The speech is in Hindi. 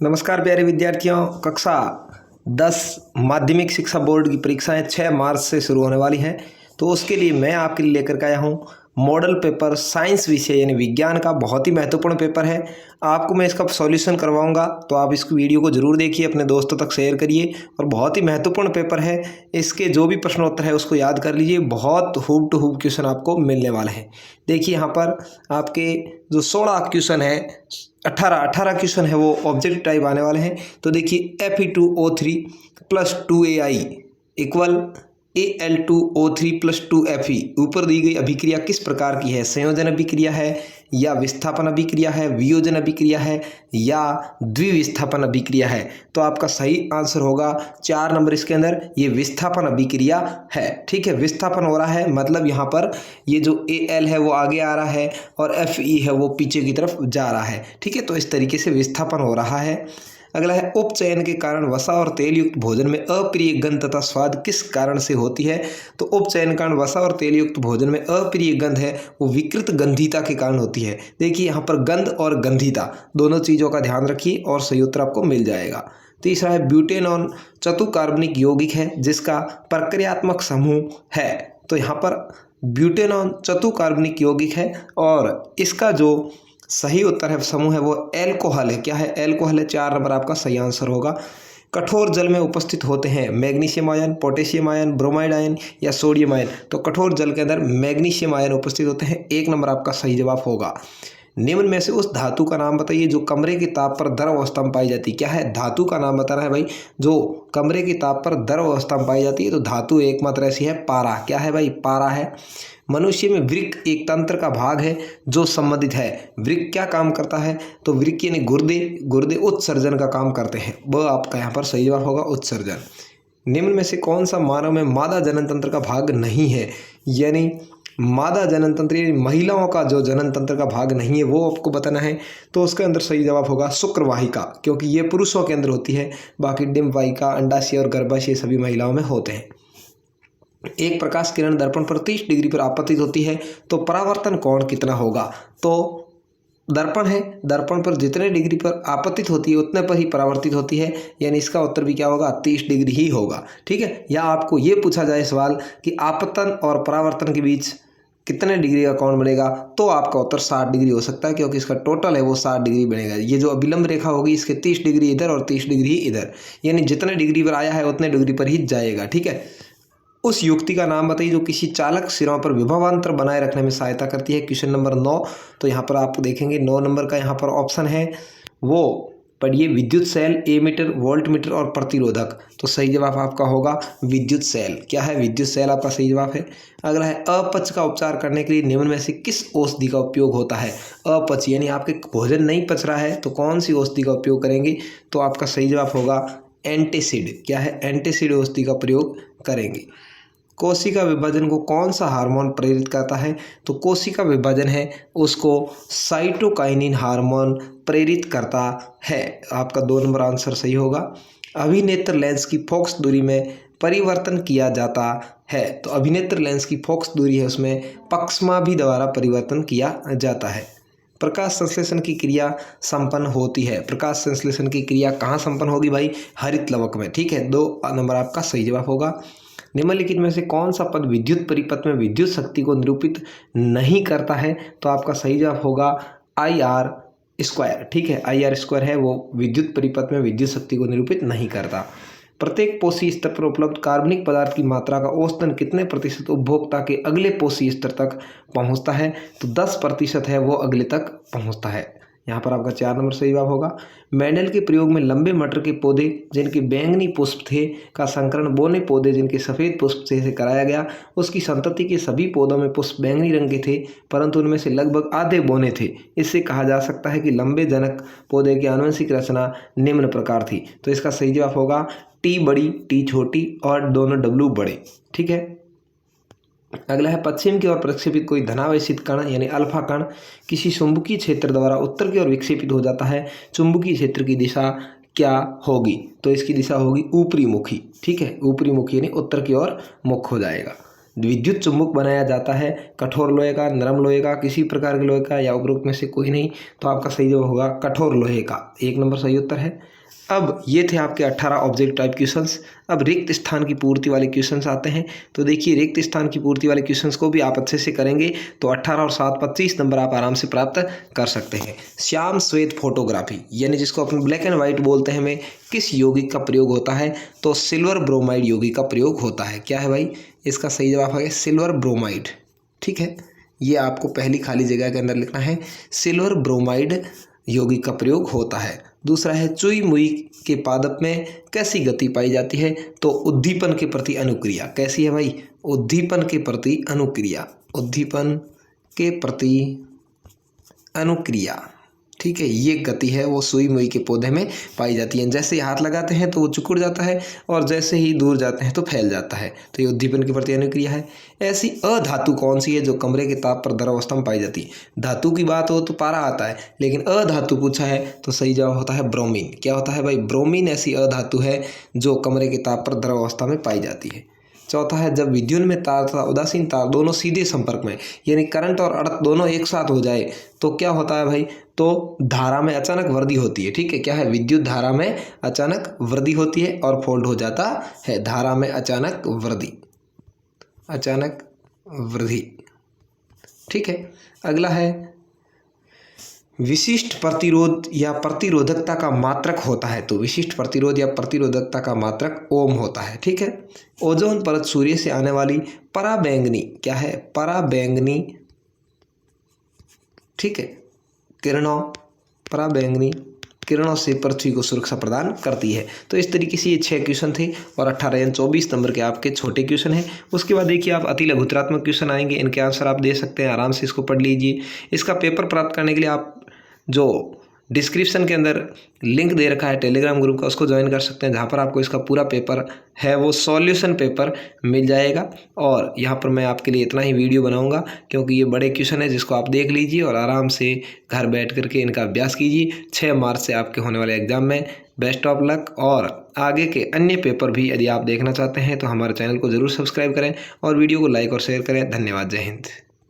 नमस्कार प्यारे विद्यार्थियों। कक्षा 10 माध्यमिक शिक्षा बोर्ड की परीक्षाएं 6 मार्च से शुरू होने वाली हैं। तो उसके लिए मैं आपके लिए लेकर के आया हूं मॉडल पेपर साइंस विषय यानी विज्ञान का बहुत ही महत्वपूर्ण पेपर है। आपको मैं इसका सॉल्यूशन करवाऊंगा, तो आप इस वीडियो को जरूर देखिए, अपने दोस्तों तक शेयर करिए। और बहुत ही महत्वपूर्ण पेपर है, इसके जो भी प्रश्नोत्तर है उसको याद कर लीजिए। बहुत हूब टू हूब क्वेश्चन आपको मिलने वाले हैं। देखिए यहाँ पर आपके जो 16 क्वेश्चन है, 18 क्वेश्चन है वो ऑब्जेक्टिव टाइप आने वाले हैं। तो देखिए Fe2O3 plus 2Ai equal Al2O3 plus 2Fe ऊपर दी गई अभिक्रिया किस प्रकार की है? संयोजन अभिक्रिया है या विस्थापन अभिक्रिया है, वियोजन अभिक्रिया है या द्विविस्थापन अभिक्रिया है? तो आपका सही आंसर होगा 4 नंबर इसके अंदर, ये विस्थापन अभिक्रिया है। ठीक है, विस्थापन हो रहा है मतलब यहाँ पर ये जो Al है वो आगे आ रहा है और Fe है वो पीछे की तरफ जा रहा है। ठीक है, तो इस तरीके से विस्थापन हो रहा है। अगला है उपचयन के कारण वसा और तेल युक्त भोजन में अप्रिय गंध तथा स्वाद किस कारण से होती है? तो उपचयन के कारण वसा और तेल युक्त भोजन में अप्रिय गंध है वो विकृत गंधीता के कारण होती है। देखिए यहाँ पर गंध और गंधीता दोनों चीज़ों का ध्यान रखिए और सही उत्तर आपको मिल जाएगा। तीसरा है ब्यूटेनॉन चतुकार्बनिक यौगिक है जिसका प्रक्रियात्मक समूह है। तो यहाँ पर ब्यूटेनॉन चतुकार्बनिक यौगिक है और इसका जो सही उत्तर है समूह है वो एल्कोहल है। क्या है? एल्कोहल है। 4 नंबर आपका सही आंसर होगा। कठोर जल में उपस्थित होते हैं magnesium ion, potassium ion, bromide ion या सोडियम आयन? तो कठोर जल के अंदर मैग्नीशियम आयन उपस्थित होते हैं। 1 नंबर आपका सही जवाब होगा। निम्न में से उस धातु का नाम बताइए जो कमरे के ताप पर द्रव अवस्था में पाई जाती है। क्या है? धातु का नाम बताना है भाई, जो कमरे के ताप पर द्रव अवस्था में पाई जाती है। तो धातु एकमात्र ऐसी है पारा। क्या है भाई? पारा है। मनुष्य में वृक्क एक तंत्र का भाग है जो संबंधित है। वृक्क क्या काम करता है? तो वृक्क यानी गुर्दे उत्सर्जन का काम करते हैं। वह आपका यहाँ पर सही जवाब होगा उत्सर्जन। निम्न में से कौन सा मानव में मादा जनन तंत्र का भाग नहीं है? यानी मादा जनन तंत्र यानी महिलाओं का जो जनन तंत्र का भाग नहीं है वो आपको बताना है। तो उसके अंदर सही जवाब होगा शुक्रवाहिका, क्योंकि ये पुरुषों के अंदर होती है। बाकी डिंबवाहिका, अंडाशय और गर्भाशय सभी महिलाओं में होते हैं। एक प्रकाश किरण दर्पण पर 30 डिग्री पर आपतित होती है तो परावर्तन कोण कितना होगा? तो दर्पण है, दर्पण पर जितने डिग्री पर आपतित होती है उतने पर ही परावर्तित होती है, यानी इसका उत्तर भी क्या होगा? 30 डिग्री ही होगा। ठीक है, या आपको ये पूछा जाए सवाल कि आपतन और परावर्तन के बीच कितने डिग्री का कोण बनेगा, तो आपका उत्तर 60 डिग्री हो सकता है, क्योंकि इसका टोटल है वो 60 डिग्री बनेगा। ये जो अभिलंब रेखा होगी इसके 30 डिग्री इधर और 30 डिग्री इधर, यानी जितने डिग्री पर आया है उतने डिग्री पर ही जाएगा। ठीक है, उस युक्ति का नाम बताइए जो किसी चालक सिरों पर विभवांतर बनाए रखने में सहायता करती है। Question number 9। तो यहाँ पर आप देखेंगे 9 नंबर का यहाँ पर ऑप्शन है वो पढ़िए विद्युत सेल, एमीटर, वोल्ट मीटर और प्रतिरोधक। तो सही जवाब आपका होगा विद्युत सेल। क्या है? विद्युत सेल आपका सही जवाब है। अगला है अपच का उपचार करने के लिए निम्न में से किस औषधि का उपयोग होता है? अपच यानी आपके भोजन नहीं पच रहा है तो कौन सी औषधि का उपयोग करेंगे? तो आपका सही जवाब होगा एंटीसिड। क्या है? एंटीसिड औषधि का प्रयोग करेंगे। कोशिका विभाजन को कौन सा हार्मोन प्रेरित करता है? तो कोशिका विभाजन है उसको साइटोकाइनिन हार्मोन प्रेरित करता है। आपका 2 नंबर आंसर सही होगा। अभिनेत्र लेंस की फोकस दूरी में परिवर्तन किया जाता है। तो अभिनेत्र लेंस की फोकस दूरी है उसमें पक्षमाभि द्वारा परिवर्तन किया जाता है। प्रकाश संश्लेषण की क्रिया संपन्न होती है। प्रकाश संश्लेषण की क्रिया कहाँ संपन्न होगी भाई? हरित लवक में। ठीक है, 2 नंबर आपका सही जवाब होगा। निम्नलिखित में से कौन सा पद विद्युत परिपथ में विद्युत शक्ति को निरूपित नहीं करता है? तो आपका सही जवाब होगा IR²। ठीक है, IR² है वो विद्युत परिपथ में विद्युत शक्ति को निरूपित नहीं करता। प्रत्येक पोषी स्तर पर उपलब्ध कार्बनिक पदार्थ की मात्रा का औसतन कितने प्रतिशत उपभोक्ता के अगले पोषी स्तर तक पहुंचता है? तो 10% है वो अगले तक पहुंचता है। यहाँ पर आपका 4 नंबर सही जवाब होगा। मेंडल के प्रयोग में लंबे मटर के पौधे जिनके बैंगनी पुष्प थे का संकरण बोने पौधे जिनके सफ़ेद पुष्प से कराया गया। उसकी संतति के सभी पौधों में पुष्प बैंगनी रंग के थे परंतु उनमें से लगभग आधे बोने थे। इससे कहा जा सकता है कि लंबे जनक पौधे की आनुवंशिक रचना निम्न प्रकार थी। तो इसका सही जवाब होगा T बड़ी, T छोटी और दोनों W बड़े। ठीक है, अगला है पश्चिम की ओर प्रक्षेपित कोई धनावेशित कण यानी अल्फा कण किसी चुंबकीय क्षेत्र द्वारा उत्तर की ओर विक्षेपित हो जाता है। चुंबकीय क्षेत्र की दिशा क्या होगी? तो इसकी दिशा होगी ऊपरी मुखी। ठीक है, ऊपरी मुखी यानी उत्तर की ओर मुख हो जाएगा। विद्युत चुम्बक बनाया जाता है, कठोर लोहे का, नरम लोहे का, किसी प्रकार के लोहे का या उपरोक्त में से कोई नहीं। तो आपका सही जवाब होगा कठोर लोहे का। 1 नंबर सही उत्तर है। अब ये थे आपके 18 ऑब्जेक्ट टाइप क्वेश्चंस। अब रिक्त स्थान की पूर्ति वाले क्वेश्चंस आते हैं। तो देखिए रिक्त स्थान की पूर्ति वाले क्वेश्चंस को भी आप अच्छे से करेंगे तो 18 और 7 25 नंबर आप आराम से प्राप्त कर सकते हैं। श्याम श्वेत फोटोग्राफी यानी जिसको अपन ब्लैक एंड व्हाइट बोलते हैं में किस यौगिक का प्रयोग होता है? तो सिल्वर ब्रोमाइड यौगिक का प्रयोग होता है। क्या है भाई? इसका सही जवाब है सिल्वर ब्रोमाइड। ठीक है, ये आपको पहली खाली जगह के अंदर लिखना है, सिल्वर ब्रोमाइड यौगिक का प्रयोग होता है। दूसरा है चुई मुई के पादप में कैसी गति पाई जाती है? तो उद्दीपन के प्रति अनुक्रिया। कैसी है भाई? उद्दीपन के प्रति अनुक्रिया, उद्दीपन के प्रति अनुक्रिया। ठीक है, ये गति है वो सुई मुई के पौधे में पाई जाती है। जैसे ही हाथ लगाते हैं तो वो सिकुड़ जाता है और जैसे ही दूर जाते हैं तो फैल जाता है। तो ये उद्दीपन के प्रति अनुक्रिया है। ऐसी अधातु कौन सी है जो कमरे के ताप पर द्रव अवस्था में पाई जाती है? धातु की बात हो तो पारा आता है, लेकिन अधातु पूछा है तो सही जवाब होता है ब्रोमीन। क्या होता है भाई? ब्रोमीन ऐसी अधातु है जो कमरे के ताप पर द्रव अवस्था में पाई जाती है। चौथा है जब विद्युत में तार तथा उदासीन तार दोनों सीधे संपर्क में यानी करंट और अर्थ दोनों एक साथ हो जाए तो क्या होता है भाई? तो धारा में अचानक वृद्धि होती है। ठीक है, क्या है? विद्युत धारा में अचानक वृद्धि होती है और फोल्ड हो जाता है। धारा में अचानक वृद्धि, अचानक वृद्धि। ठीक है, अगला है विशिष्ट प्रतिरोध या प्रतिरोधकता का मात्रक होता है। तो विशिष्ट प्रतिरोध या प्रतिरोधकता का मात्रक ओम होता है। ठीक है, ओजोन परत सूर्य से आने वाली पराबैंगनी, क्या है? पराबैंगनी, ठीक है, किरणों, पराबैंगनी किरणों से पृथ्वी को सुरक्षा प्रदान करती है। तो इस तरीके से ये 6 क्वेश्चन थे और 18 यानी 24 नंबर के आपके छोटे क्वेश्चन हैं। उसके बाद देखिए आप अति लघुतरात्मक क्वेश्चन आएंगे, इनके आंसर आप दे सकते हैं, आराम से इसको पढ़ लीजिए। इसका पेपर प्राप्त करने के लिए आप जो डिस्क्रिप्शन के अंदर लिंक दे रखा है टेलीग्राम ग्रुप का, उसको ज्वाइन कर सकते हैं, जहाँ पर आपको इसका पूरा पेपर है वो सॉल्यूशन पेपर मिल जाएगा। और यहाँ पर मैं आपके लिए इतना ही वीडियो बनाऊंगा क्योंकि ये बड़े क्वेश्चन है, जिसको आप देख लीजिए और आराम से घर बैठ करके इनका अभ्यास कीजिए। 6 मार्च से आपके होने वाले एग्जाम में बेस्ट ऑफ लक। और आगे के अन्य पेपर भी यदि आप देखना चाहते हैं तो हमारे चैनल को ज़रूर सब्सक्राइब करें और वीडियो को लाइक और शेयर करें। धन्यवाद, जय हिंद।